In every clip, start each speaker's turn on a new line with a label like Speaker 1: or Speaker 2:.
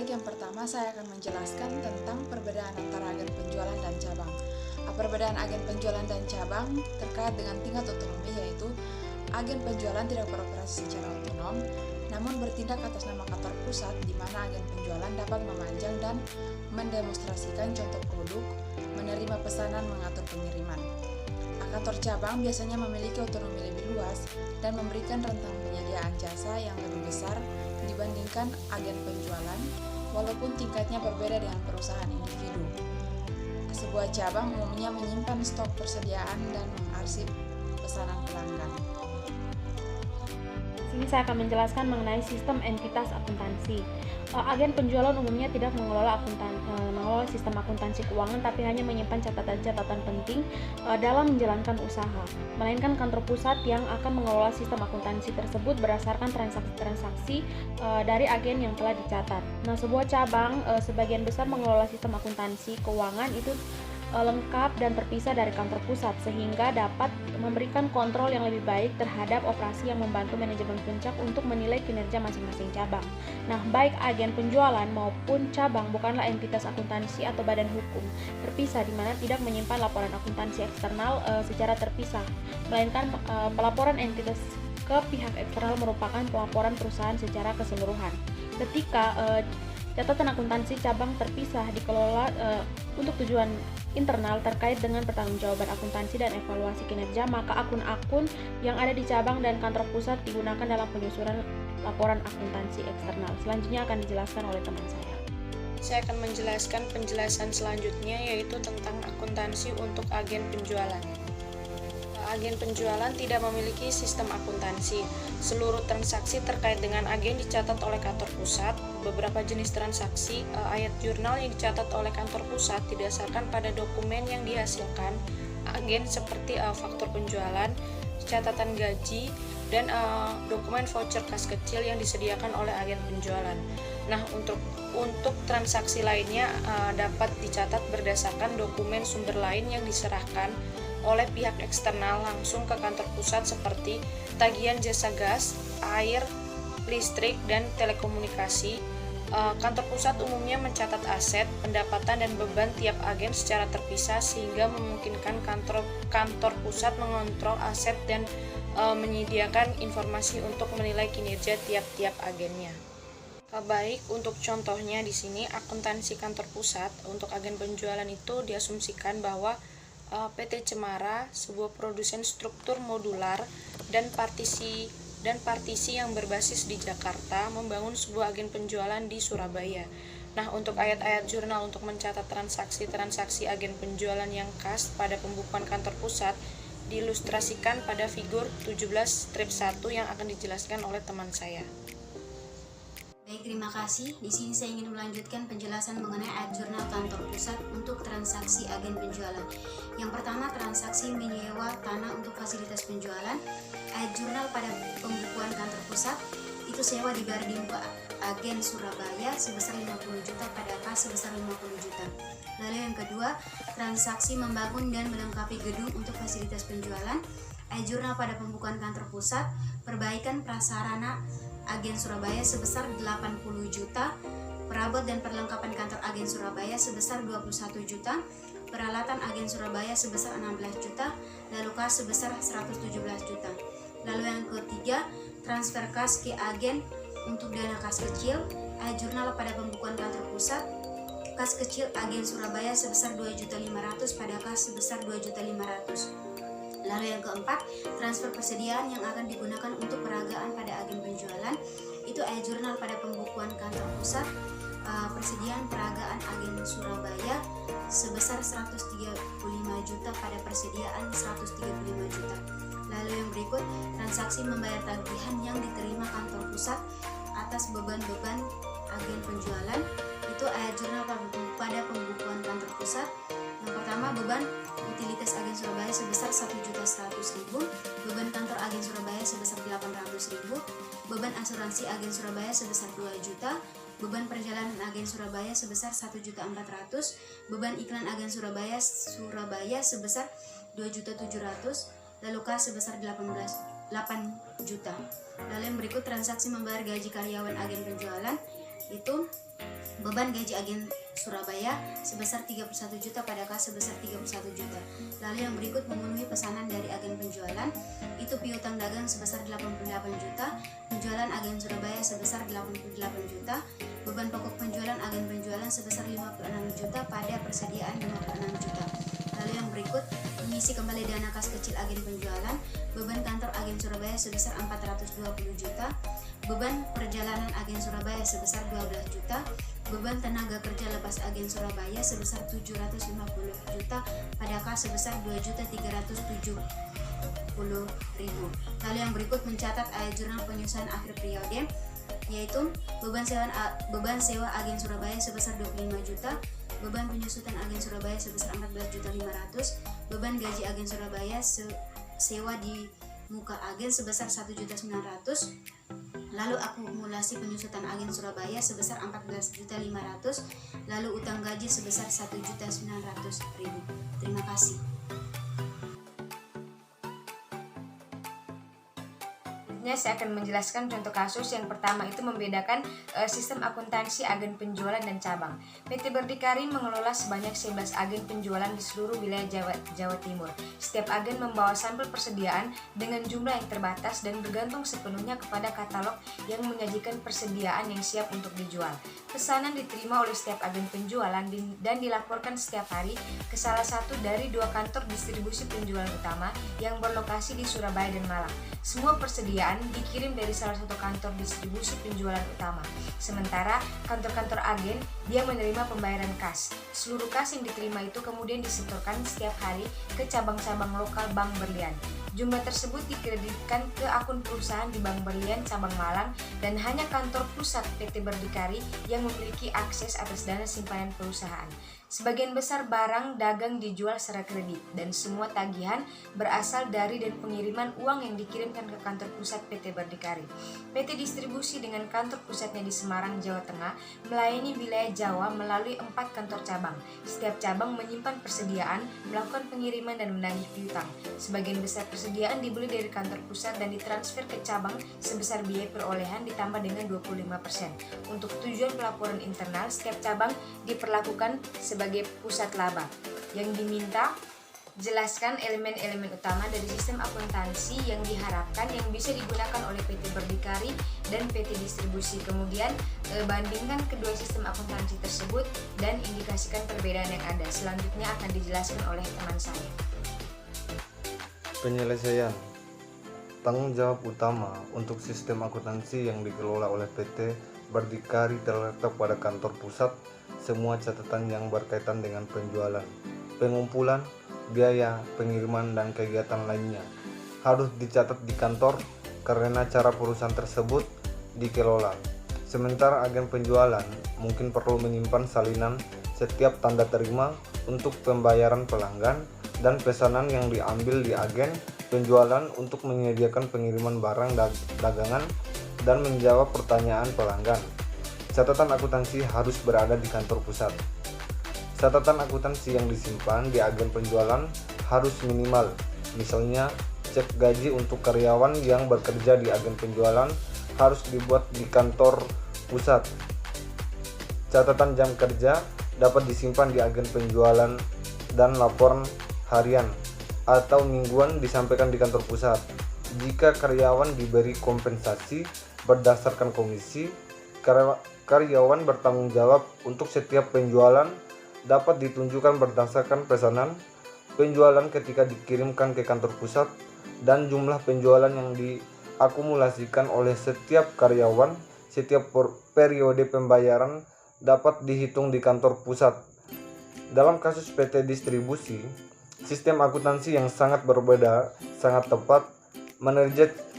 Speaker 1: Baik, yang pertama saya akan menjelaskan tentang perbedaan antara agen penjualan dan cabang. Perbedaan agen penjualan dan cabang terkait dengan tingkat otonomi, yaitu agen penjualan tidak beroperasi secara otonom, namun bertindak atas nama kantor pusat, di mana agen penjualan dapat memanjang dan mendemonstrasikan contoh produk, menerima pesanan, mengatur pengiriman. Kantor cabang biasanya memiliki otonomi lebih luas dan memberikan rentang penyediaan jasa yang lebih besar dibandingkan agen penjualan, walaupun tingkatnya berbeda dengan perusahaan individu. Sebuah cabang umumnya menyimpan stok persediaan dan mengarsip pesanan pelanggan.
Speaker 2: Sini saya akan menjelaskan mengenai sistem entitas akuntansi. Agen penjualan umumnya tidak mengelola sistem akuntansi keuangan, tapi hanya menyimpan catatan-catatan penting dalam menjalankan usaha. Melainkan kantor pusat yang akan mengelola sistem akuntansi tersebut berdasarkan transaksi-transaksi dari agen yang telah dicatat. Nah, sebuah cabang sebagian besar mengelola sistem akuntansi keuangan itu lengkap dan terpisah dari kantor pusat, sehingga dapat memberikan kontrol yang lebih baik terhadap operasi yang membantu manajemen puncak untuk menilai kinerja masing-masing cabang. Nah, baik agen penjualan maupun cabang bukanlah entitas akuntansi atau badan hukum terpisah, di mana tidak menyimpan laporan akuntansi eksternal secara terpisah, melainkan pelaporan entitas ke pihak eksternal merupakan pelaporan perusahaan secara keseluruhan. Ketika catatan akuntansi cabang terpisah dikelola untuk tujuan internal terkait dengan pertanggungjawaban akuntansi dan evaluasi kinerja, maka akun-akun yang ada di cabang dan kantor pusat digunakan dalam penyusunan laporan akuntansi eksternal. Selanjutnya akan dijelaskan oleh teman saya.
Speaker 3: Saya akan menjelaskan penjelasan selanjutnya, yaitu tentang akuntansi untuk agen penjualan. Agen penjualan tidak memiliki sistem akuntansi. Seluruh transaksi terkait dengan agen dicatat oleh kantor pusat. Beberapa jenis transaksi ayat jurnal yang dicatat oleh kantor pusat didasarkan pada dokumen yang dihasilkan agen, seperti faktur penjualan, catatan gaji, dan dokumen voucher kas kecil yang disediakan oleh agen penjualan. Nah, untuk transaksi lainnya dapat dicatat berdasarkan dokumen sumber lain yang diserahkan oleh pihak eksternal langsung ke kantor pusat, seperti tagihan jasa gas, air, listrik, dan telekomunikasi. Kantor pusat umumnya mencatat aset, pendapatan, dan beban tiap agen secara terpisah, sehingga memungkinkan kantor pusat mengontrol aset dan menyediakan informasi untuk menilai kinerja tiap-tiap agennya. Baik, untuk contohnya di sini akuntansi kantor pusat untuk agen penjualan itu diasumsikan bahwa PT Cemara, sebuah produsen struktur modular dan partisi yang berbasis di Jakarta, membangun sebuah agen penjualan di Surabaya. Nah, untuk ayat-ayat jurnal untuk mencatat transaksi-transaksi agen penjualan yang khas pada pembukuan kantor pusat diilustrasikan pada figur 17-1 yang akan dijelaskan oleh teman saya.
Speaker 4: Baik, terima kasih. Di sini saya ingin melanjutkan penjelasan mengenai ayat jurnal kantor pusat untuk transaksi agen penjualan. Yang pertama, transaksi menyewa tanah untuk fasilitas penjualan. Ayat jurnal pada pembukuan kantor pusat itu sewa dibayar di muka agen Surabaya sebesar 50 juta pada kas sebesar 50 juta. Lalu yang kedua, transaksi membangun dan melengkapi gedung untuk fasilitas penjualan. Ayat jurnal pada pembukuan kantor pusat, perbaikan prasarana agen Surabaya sebesar 80 juta, perabot dan perlengkapan kantor agen Surabaya sebesar 21 juta, peralatan agen Surabaya sebesar 16 juta, lalu kas sebesar 117 juta. Lalu yang ketiga, transfer kas ke agen untuk dana kas kecil. Ayat jurnal pada pembukuan kantor pusat, kas kecil agen Surabaya sebesar 2.500.000 pada kas sebesar 2.500.000. Lalu yang keempat, transfer persediaan yang akan digunakan untuk peragaan pada agen penjualan. Itu ayat jurnal pada pembukuan kantor pusat, persediaan peragaan agen Surabaya sebesar 135 juta pada persediaan 135 juta. Lalu yang berikut, transaksi membayar tagihan yang diterima kantor pusat atas beban-beban agen penjualan. Itu ayat jurnal pada pembukuan kantor pusat. Yang pertama, beban utilitas agen Surabaya sebesar 1.100.000, beban kantor agen Surabaya sebesar 800.000, beban asuransi agen Surabaya sebesar 2 juta, beban perjalanan agen Surabaya sebesar 1.400.000, beban iklan agen Surabaya sebesar 2.700.000, lalu kas sebesar 8 juta. Lalu yang berikut, transaksi membayar gaji karyawan agen penjualan itu Beban gaji agen Surabaya sebesar 31 juta pada kas sebesar 31 juta. Lalu yang berikut memenuhi pesanan dari agen penjualan, itu piutang dagang sebesar 88 juta, penjualan agen Surabaya sebesar 88 juta, beban pokok penjualan agen penjualan sebesar 56 juta pada persediaan 56 juta. Lalu yang berikut mengisi kembali dana kas kecil agen penjualan, beban kantor agen Surabaya sebesar 420 juta, beban perjalanan agen Surabaya sebesar 12 juta, beban tenaga kerja lepas agen Surabaya sebesar 750 juta pada kas sebesar 2.370.000. Lalu yang berikut mencatat jurnal penyusunan akhir periode, yaitu beban sewa agen Surabaya sebesar 25 juta, beban penyusutan agen Surabaya sebesar 14.500.000, beban gaji agen Surabaya sewa di muka agen sebesar 1.900.000, lalu akumulasi penyusutan agen Surabaya sebesar 14.500.000, lalu utang gaji sebesar 1.900.000. Terima kasih.
Speaker 3: Saya akan menjelaskan contoh kasus. Yang pertama itu membedakan sistem akuntansi agen penjualan dan cabang. PT Berdikari mengelola sebanyak 11 agen penjualan di seluruh wilayah Jawa Timur. Setiap agen membawa sampel persediaan dengan jumlah yang terbatas dan bergantung sepenuhnya kepada katalog yang menyajikan persediaan yang siap untuk dijual. Pesanan diterima oleh setiap agen penjualan dan dilaporkan setiap hari ke salah satu dari 2 kantor distribusi penjualan utama yang berlokasi di Surabaya dan Malang. Semua persediaan dikirim dari salah satu kantor distribusi penjualan utama. Sementara kantor-kantor agen dia menerima pembayaran kas. Seluruh kas yang diterima itu kemudian disetorkan setiap hari ke cabang-cabang lokal Bank Berlian. Jumlah tersebut dikreditkan ke akun perusahaan di Bank Berlian cabang Malang dan hanya kantor pusat PT Berdikari yang memiliki akses atas dana simpanan perusahaan. Sebagian besar barang dagang dijual secara kredit dan semua tagihan berasal dari dan pengiriman uang yang dikirimkan ke kantor pusat PT Berdikari. PT Distribusi dengan kantor pusatnya di Semarang, Jawa Tengah melayani wilayah Jawa melalui 4 kantor cabang. Setiap cabang menyimpan persediaan, melakukan pengiriman dan menagih piutang. Sebagian besar persediaan dibeli dari kantor pusat dan ditransfer ke cabang sebesar biaya perolehan ditambah dengan 25%. Untuk tujuan pelaporan internal, setiap cabang diperlakukan sebagai pusat laba. Yang diminta, jelaskan elemen-elemen utama dari sistem akuntansi yang diharapkan yang bisa digunakan oleh PT Berdikari dan PT Distribusi. Kemudian bandingkan kedua sistem akuntansi tersebut dan indikasikan perbedaan yang ada. Selanjutnya akan dijelaskan oleh teman saya.
Speaker 5: Penyelesaian. Tanggung jawab utama untuk sistem akuntansi yang dikelola oleh PT Berdikari terletak pada kantor pusat. Semua catatan yang berkaitan dengan penjualan, pengumpulan, biaya, pengiriman, dan kegiatan lainnya harus dicatat di kantor karena cara perusahaan tersebut dikelola. Sementara agen penjualan mungkin perlu menyimpan salinan setiap tanda terima untuk pembayaran pelanggan dan pesanan yang diambil di agen penjualan untuk menyediakan pengiriman barang dagangan dan menjawab pertanyaan pelanggan. Catatan akuntansi harus berada di kantor pusat. Catatan akuntansi yang disimpan di agen penjualan harus minimal. Misalnya, cek gaji untuk karyawan yang bekerja di agen penjualan harus dibuat di kantor pusat. Catatan jam kerja dapat disimpan di agen penjualan dan laporan harian atau mingguan disampaikan di kantor pusat. Jika karyawan diberi kompensasi berdasarkan komisi, karyawan bertanggung jawab untuk setiap penjualan dapat ditunjukkan berdasarkan pesanan penjualan ketika dikirimkan ke kantor pusat dan jumlah penjualan yang diakumulasikan oleh setiap karyawan setiap periode pembayaran dapat dihitung di kantor pusat. Dalam kasus PT Distribusi, sistem akuntansi yang sangat berbeda sangat tepat.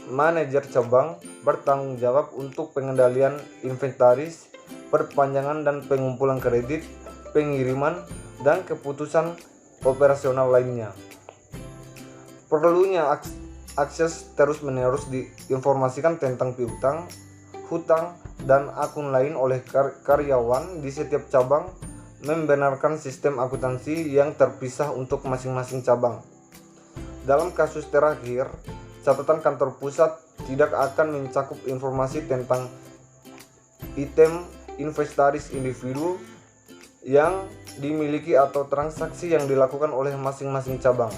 Speaker 5: Manajer cabang bertanggung jawab untuk pengendalian inventaris, perpanjangan dan pengumpulan kredit, pengiriman, dan keputusan operasional lainnya. Perlunya akses terus-menerus diinformasikan tentang piutang, hutang, dan akun lain oleh karyawan di setiap cabang, membenarkan sistem akuntansi yang terpisah untuk masing-masing cabang. Dalam kasus terakhir, catatan kantor pusat tidak akan mencakup informasi tentang item inventaris individu yang dimiliki atau transaksi yang dilakukan oleh masing-masing cabang.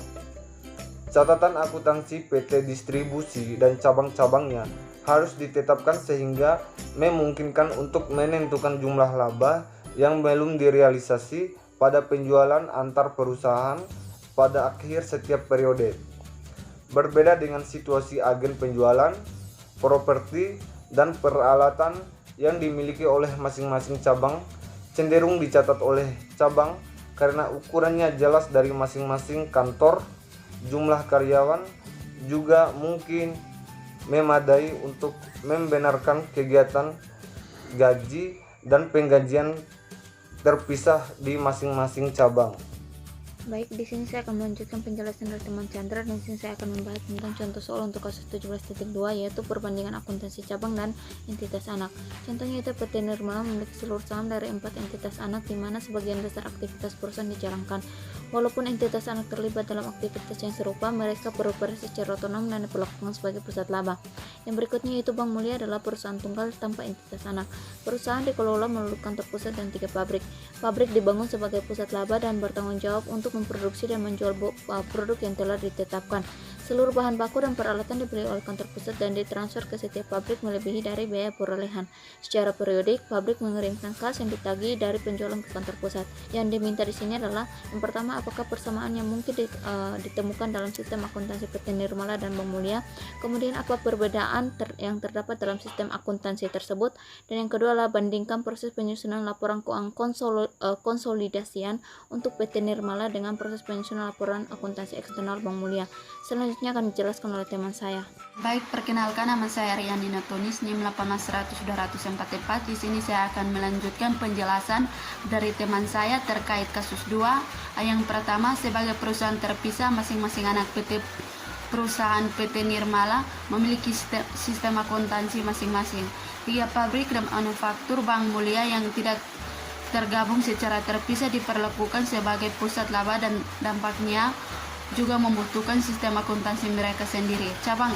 Speaker 5: Catatan akuntansi PT distribusi dan cabang-cabangnya harus ditetapkan sehingga memungkinkan untuk menentukan jumlah laba yang belum direalisasi pada penjualan antar perusahaan pada akhir setiap periode. Berbeda dengan situasi agen penjualan, properti, dan peralatan yang dimiliki oleh masing-masing cabang cenderung dicatat oleh cabang karena ukurannya jelas dari masing-masing kantor. Jumlah karyawan juga mungkin memadai untuk membenarkan kegiatan gaji dan penggajian terpisah di masing-masing cabang.
Speaker 2: Baik, di sini saya akan melanjutkan penjelasan dari teman Chandra, dan di sini saya akan membahas tentang contoh soal untuk kasus 17.2, yaitu perbandingan akuntansi cabang dan entitas anak. Contohnya itu PT Nirmala memiliki seluruh saham dari 4 entitas anak, di mana sebagian besar aktivitas perusahaan dijalankan. Walaupun entitas anak terlibat dalam aktivitas yang serupa, mereka beroperasi secara otonom dan diperlakukan sebagai pusat laba. Yang berikutnya yaitu Bank Mulia adalah perusahaan tunggal tanpa entitas anak. Perusahaan dikelola melalui kantor pusat dan 3 pabrik. Pabrik dibangun sebagai pusat laba dan bertanggung jawab untuk memproduksi dan menjual produk yang telah ditetapkan. Seluruh bahan baku dan peralatan dibeli oleh kantor pusat dan ditransfer ke setiap pabrik melebihi dari biaya perolehan. Secara periodik, pabrik mengirimkan kas yang ditagih dari penjualan ke kantor pusat. Yang diminta di sini adalah yang pertama, apakah persamaan yang mungkin ditemukan dalam sistem akuntansi PT Nirmala dan Bank Mulia, kemudian apa perbedaan yang terdapat dalam sistem akuntansi tersebut, dan yang kedua adalah bandingkan proses penyusunan laporan keuangan konsolidasian untuk PT Nirmala dengan proses penyusunan laporan akuntansi eksternal Bank Mulia. Selanjutnya akan dijelaskan oleh teman saya.
Speaker 4: Baik, perkenalkan, nama saya Riani Natonis, NIM 1810044. Di sini saya akan melanjutkan penjelasan dari teman saya terkait kasus 2. Yang pertama, sebagai perusahaan terpisah, masing-masing anak perusahaan PT Nirmala memiliki sistem akuntansi masing-masing. 3 pabrik dan manufaktur Bank Mulia yang tidak tergabung secara terpisah diperlakukan sebagai pusat laba, dan dampaknya juga membutuhkan sistem akuntansi mereka sendiri. Cabang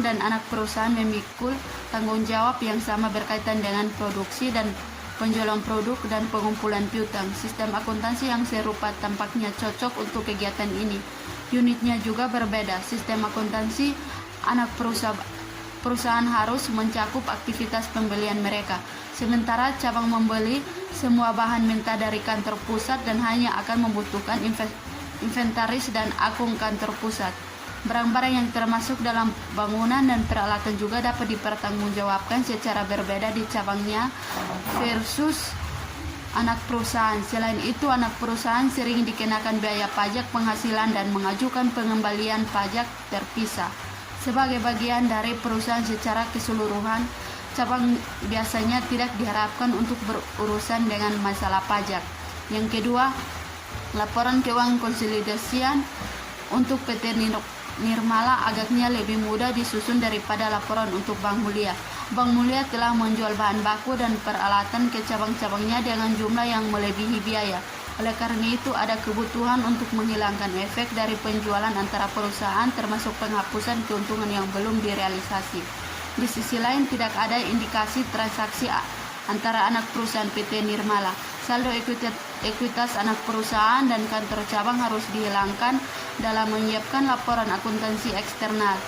Speaker 4: dan anak perusahaan memikul tanggung jawab yang sama berkaitan dengan produksi dan penjualan produk dan pengumpulan piutang. Sistem akuntansi yang serupa tampaknya cocok untuk kegiatan ini. Unitnya juga berbeda. Sistem akuntansi anak perusahaan harus mencakup aktivitas pembelian mereka, sementara cabang membeli semua bahan mentah dari kantor pusat dan hanya akan membutuhkan inventaris dan akun kantor pusat. Barang-barang yang termasuk dalam bangunan dan peralatan juga dapat dipertanggungjawabkan secara berbeda di cabangnya versus anak perusahaan. Selain itu, anak perusahaan sering dikenakan biaya pajak penghasilan dan mengajukan pengembalian pajak terpisah. Sebagai bagian dari perusahaan secara keseluruhan, cabang biasanya tidak diharapkan untuk berurusan dengan masalah pajak. Yang kedua, laporan keuangan konsolidasian untuk PT Nirmala agaknya lebih mudah disusun daripada laporan untuk Bank Mulia. Bank Mulia telah menjual bahan baku dan peralatan ke cabang-cabangnya dengan jumlah yang melebihi biaya. Oleh karena itu, ada kebutuhan untuk menghilangkan efek dari penjualan antara perusahaan, termasuk penghapusan keuntungan yang belum direalisasi. Di sisi lain, tidak ada indikasi transaksi antara anak perusahaan PT Nirmala. Saldo ekuitas anak perusahaan dan kantor cabang harus dihilangkan dalam menyiapkan laporan akuntansi eksternal.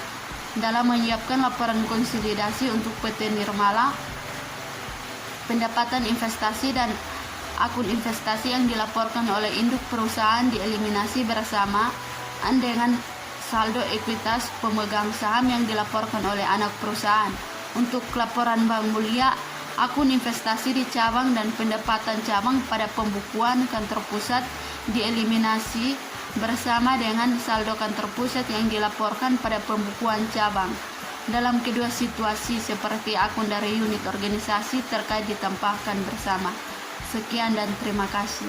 Speaker 4: Dalam menyiapkan laporan konsolidasi untuk PT Nirmala, pendapatan investasi dan akun investasi yang dilaporkan oleh induk perusahaan dieliminasi bersamaan dengan saldo ekuitas pemegang saham yang dilaporkan oleh anak perusahaan. Untuk laporan Bank Mulia, akun investasi di cabang dan pendapatan cabang pada pembukuan kantor pusat dieliminasi bersama dengan saldo kantor pusat yang dilaporkan pada pembukuan cabang. Dalam kedua situasi seperti akun dari unit organisasi terkait ditambahkan bersama. Sekian dan terima kasih.